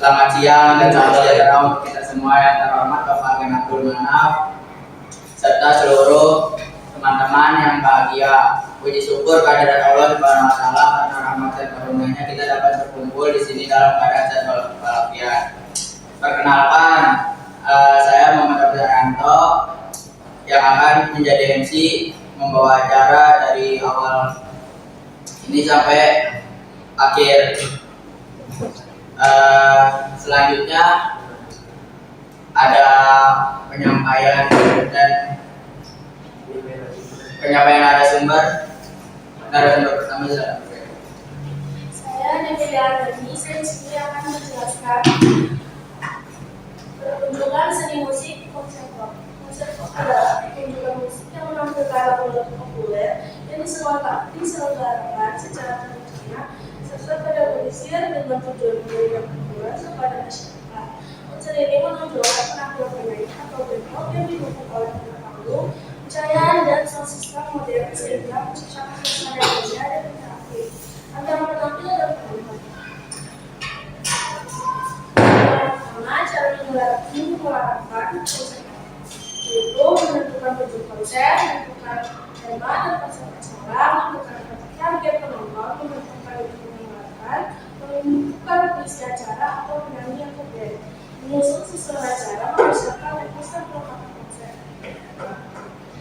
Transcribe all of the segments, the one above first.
Selamat siang dan salam sejahtera untuk kita semua yang terhormat Bapak Genapul Manaf serta seluruh teman-teman yang bahagia. Puji syukur kehadirat Allah Subhanahu wa taala karena rahmat dan karunia-Nya kita dapat berkumpul di sini dalam keadaan sehat walafiat. Perkenalkan, saya Muhammad Abdul Ranto yang akan menjadi MC membawa acara dari awal ini sampai akhir. Selanjutnya ada penyampaian narasumber pertama. Saya Nevia Ardani, saya disini akan menjelaskan pertunjukan seni musik konservatif. Konservatif adalah pertunjukan musik yang menampilkan lagu-lagu populer yang diselenggarakan secara terencana serta terorganisir dengan tujuan memberikan hiburan kepada masyarakat. Unsur ini menunjukkan penampilan penyanyi atau band rock yang didukung oleh panggung, pencahayaan dan sound system modern sehingga menciptakan suasana yang indah dan interaktif antara penampil dan penonton. Pertama, cara menggelarkan konser yaitu menentukan tujuan konser, menentukan tema dan konsep acara, menentukan target penonton, menentukan menentukan visi acara atau penyanyi atau band, menyusun susunan acara, mempersiapkan dan perlengkapan konser.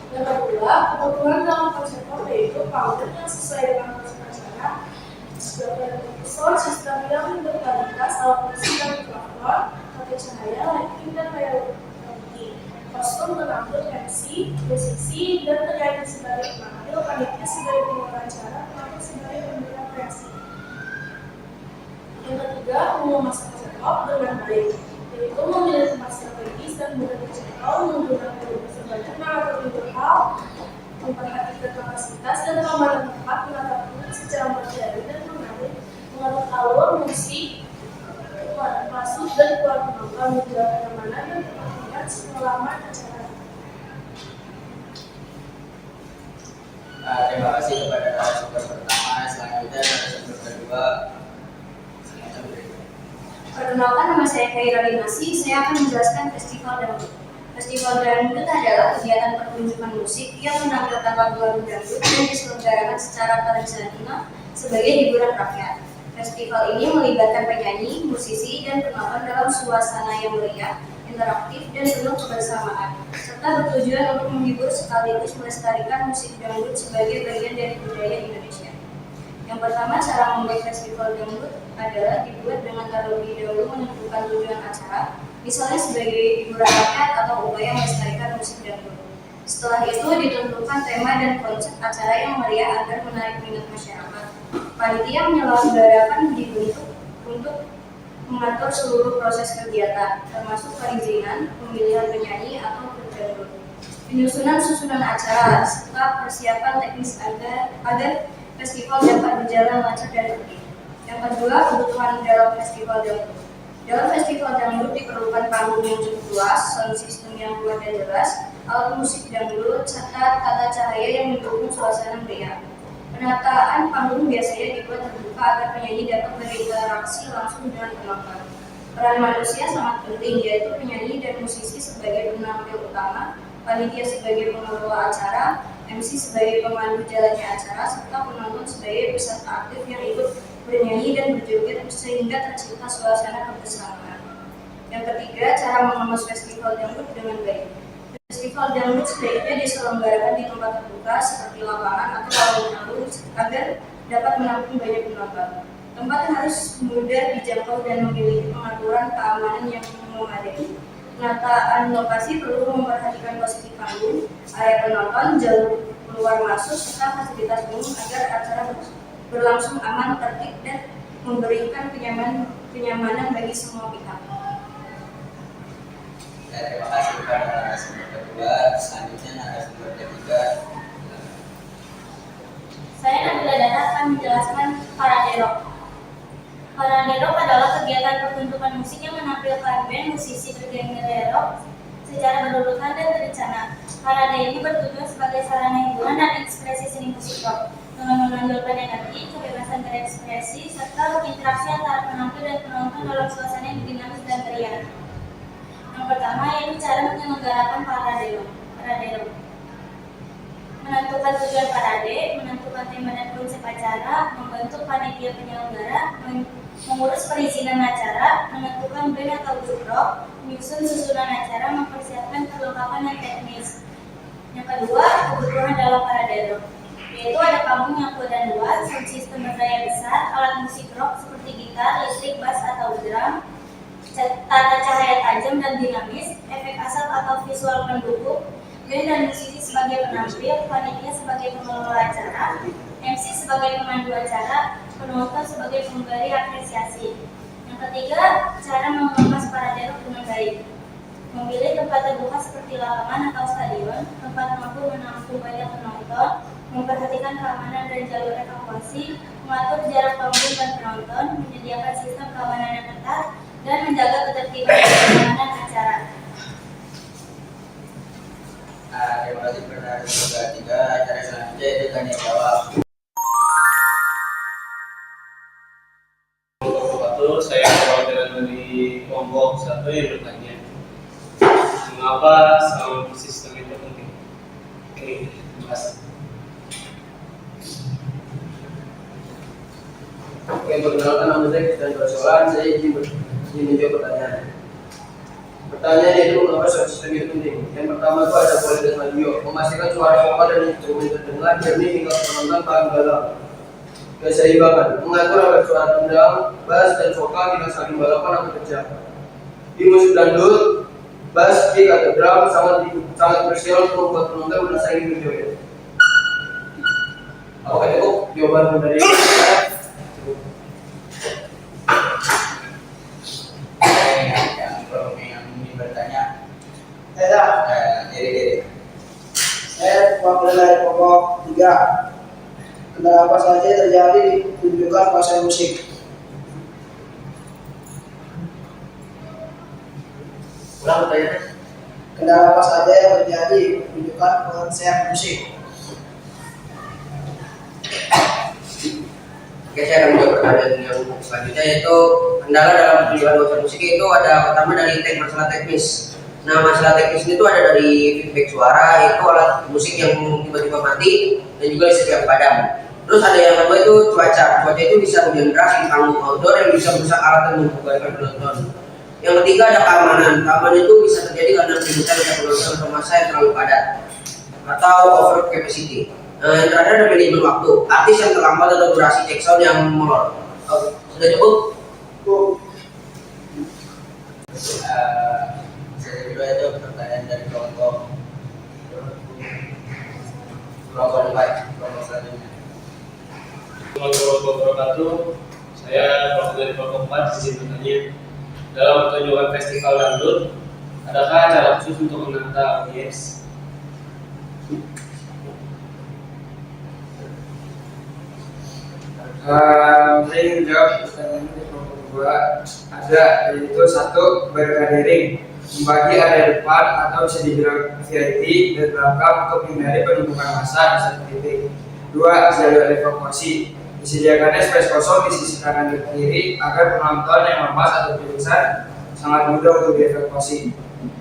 Yang kedua, kebutuhan dalam konsep yaitu panggung yang sesuai dengan konsep acara, sound system yang berkualitas, alat musik dan mikrofon, tata cahaya, lighting dan teknologi, kostum penampil MC, musisi dan penyanyi sebagai penampil, panitia sebagai pengelola acara, penampil sebagai pemberian kreasi. Yang ketiga, mengemas konsep dengan baik, yaitu memilih tempat strategis dan mudah dijangkau, menggunakan produk sebanyak atau hal, memperhatikan kapasitas dan keamanan tempat, menatap publik secara modern dan menarik, mengatur alur musik, masuk dan keluar penonton, menjaga keamanan dan ketertiban selama acara. Terima kasih kepada narasumber pertama. Selanjutnya narasumber kedua. Perkenalkan, nama saya Khaira Linasi. Saya akan menjelaskan Festival Dangdut. Festival Dangdut adalah kegiatan pertunjukan musik yang menampilkan lagu-lagu dangdut dan diselenggarakan secara terencana sebagai hiburan rakyat. Festival ini melibatkan penyanyi, musisi, dan penonton dalam suasana yang meriah, interaktif, dan penuh kebersamaan, serta bertujuan untuk menghibur sekaligus melestarikan musik dangdut sebagai bagian dari budaya Indonesia. Yang pertama, cara membuat festival dangdut adalah dibuat dengan terlebih dahulu menentukan tujuan acara, misalnya sebagai hiburan rakyat atau upaya melestarikan musik dangdut. Setelah itu ditentukan tema dan konsep acara yang meriah agar menarik minat masyarakat. Panitia menyelenggarakan dibentuk untuk mengatur seluruh proses kegiatan, termasuk perizinan, pemilihan penyanyi atau grup dangdut, penyusunan susunan acara, serta persiapan teknis agar festival dapat berjalan lancar dan tertib. Yang kedua, kebutuhan dalam festival dangdut. Dalam festival dangdut diperlukan panggung yang cukup luas, sound system yang kuat dan jelas, alat musik dangdut, serta tata cahaya yang mendukung suasana meriah. Penataan panggung biasanya dibuat terbuka agar penyanyi dapat berinteraksi langsung dengan penonton. Peran manusia sangat penting, yaitu penyanyi dan musisi sebagai penampil utama, panitia sebagai pengelola acara, MC sebagai pemandu jalannya acara, serta penonton sebagai peserta aktif yang ikut bernyanyi dan berjoget sehingga tercipta suasana kebersamaan. Yang ketiga, cara mengemas festival dangdut dengan baik. Festival dangdut sebaiknya diselenggarakan di tempat terbuka seperti lapangan atau alun-alun agar dapat menampung banyak penonton. Tempat harus mudah dijangkau dan memiliki pengaturan keamanan yang memadai. Penataan lokasi perlu memperhatikan posisi panggung, area penonton, jalur keluar masuk, serta fasilitas umum agar acara berlangsung aman, tertib, dan memberikan kenyamanan bagi semua pihak. Terima kasih kepada narasumber kedua. Selanjutnya narasumber ketiga. Saya Nabila Dana akan menjelaskan Parade Rock. Parade Rock adalah kegiatan pertunjukan musik yang menampilkan band musisi bergenre rock secara berurutan dan terencana. Parade ini bertujuan sebagai sarana hiburan dan ekspresi seni musik rock dengan menonjolkan energi, kebebasan berekspresi, serta interaksi antara penampil dan penonton dalam suasana yang Yang pertama yaitu cara menyelenggarakan parade. Menentukan tujuan parade, menentukan tema dan konsep acara, membentuk panitia penyelenggara, mengurus perizinan acara, menentukan band atau grup rock, menyusun susunan acara, mempersiapkan perlengkapan dan teknis. Yang kedua, kebutuhan dalam parade rock, yaitu ada panggung yang kuat dan luas, sound system berdaya besar, alat musik rock seperti gitar, listrik, bass atau drum, tata cahaya tajam dan dinamis, efek asap atau visual pendukung, band dan musisi sebagai penampil, panitia sebagai pengelola acara, MC sebagai pemandu acara, penonton sebagai pemberi apresiasi. Yang ketiga, cara mengemas parade rock dengan baik. Memilih tempat terbuka seperti lapangan atau stadion, tempat mampu menampung banyak penonton, memperhatikan keamanan dan jalur evakuasi, mengatur jarak panggung dan penonton, menyediakan sistem keamanan yang ketat, dan menjaga ketertiban dan keamanan acara. Terima kasih pertanyaan ketiga. Acara selanjutnya itu tanya jawab. Saya perwakilan dari kelompok 1 yang bertanya, mengapa sound system itu penting? Oke, terima kasih. Oke, perkenalkan nama saya dan persoalan saya ingin menjawab pertanyaan. Pertanyaan yaitu mengapa sound system itu penting. Yang pertama itu ada kualitas audio, memastikan suara vokal dan instrumen terdengar jernih hingga penonton paham dalam. Keseimbangan, mengatur agar suara tendang, bass dan vokal tidak saling balapan atau pecah. Di musik dangdut, bass, kick atau drum sangat krusial untuk membuat penonton merasa ingin berjoget. Apakah cukup jawaban dari yang ingin bertanya. Diri. Saya wakil dari kelompok 3. Kendala apa saja terjadi di pertunjukan konser musik? Ulang pertanyaannya. Kendala apa saja yang terjadi di pertunjukan konser musik? Oke, saya akan menjawab pertanyaan yang selanjutnya, yaitu kendala dalam pertunjukan konser musik itu ada pertama dari masalah teknis. Nah, masalah teknis itu ada dari feedback suara, yaitu alat musik yang tiba-tiba mati dan juga listrik yang padam. Terus ada yang kedua itu cuaca itu bisa hujan deras di panggung outdoor yang bisa merusak alat dan membubarkan penonton. Yang ketiga ada keamanan itu bisa terjadi karena keributan dari penonton atau massa yang terlalu padat atau over capacity. Yang terakhir ada manajemen waktu, artis yang terlambat atau durasi check sound yang molor. Sudah cukup? Saya kedua itu pertanyaan dari kelompok 4, kelompok selanjutnya. Assalamualaikum warahmatullahi wabarakatuh. Saya dari kelompok 4 di sini bertanya, dalam pertunjukan festival dangdut, adakah acara khusus untuk menata audiens? Saya ingin menjawab pertanyaan di kelompok 2. Ada, yaitu 1, berkadering, membagi area depan atau bisa dibilang VIP dan belakang untuk menghindari penumpukan massa di satu titik. 2, jalur evakuasi, disediakannya space kosong di sisi kanan dan kiri agar penonton yang lemas atau pingsan sangat mudah untuk dievakuasi.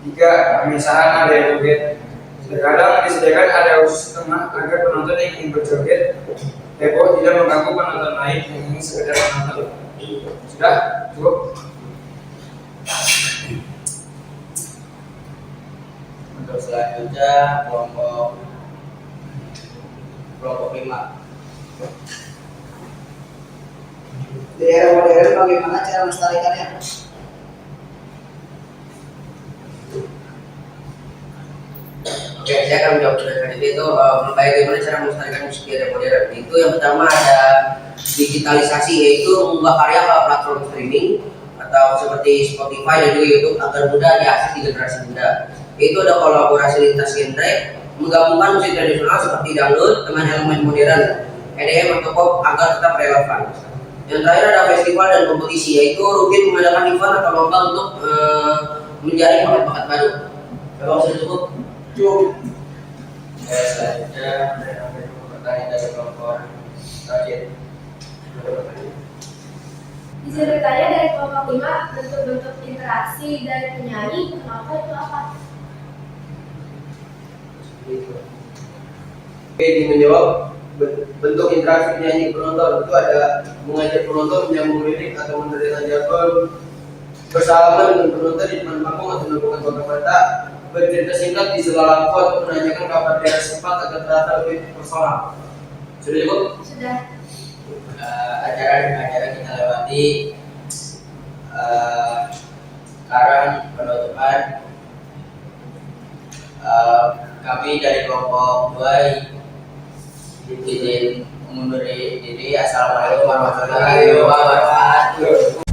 3, pemisahan area joget, terkadang disediakan area khusus tengah agar penonton yang ingin berjoget heboh tidak mengganggu penonton lain yang ingin sekedar menonton. Sudah cukup? Untuk selanjutnya kelompok 5. Di era modern bagaimana cara melestarikannya? Oke, saya akan menjawab pertanyaan itu. Bagaimana cara melestarikan musik di era modern? Itu yang pertama ada digitalisasi, yaitu mengunggah karya ke platform streaming atau seperti Spotify dan juga YouTube agar mudah diakses di generasi muda. Itu ada kolaborasi lintas genre, menggabungkan musik tradisional seperti dangdut dengan elemen modern, EDM atau pop agar tetap relevan. Yang terakhir ada festival dan kompetisi, yaitu rutin mengadakan event atau lomba untuk menjaring bakat-bakat baru. Memang sudah cukup? Cukup. Selanjutnya ada pertanyaan dari kelompok terakhir. Izin bertanya dari kelompok 5 bentuk-bentuk interaksi dari penyanyi, kenapa itu apa? Oke, ingin menjawab bentuk interaksi penyanyi penonton itu ada mengajak penonton menyambung lirik atau mendengarkan jargon, bersalaman dengan penonton di depan panggung atau melakukan kata-kata, bercerita singkat di sela lampu atau menanyakan kabar daerah setempat agar terasa lebih personal. Sudah cukup? Sudah. Acara kita lewati. Sekarang penutupan. Kami dari kelompok 2 izin mengundur diri. Assalamualaikum warahmatullahi wabarakatuh.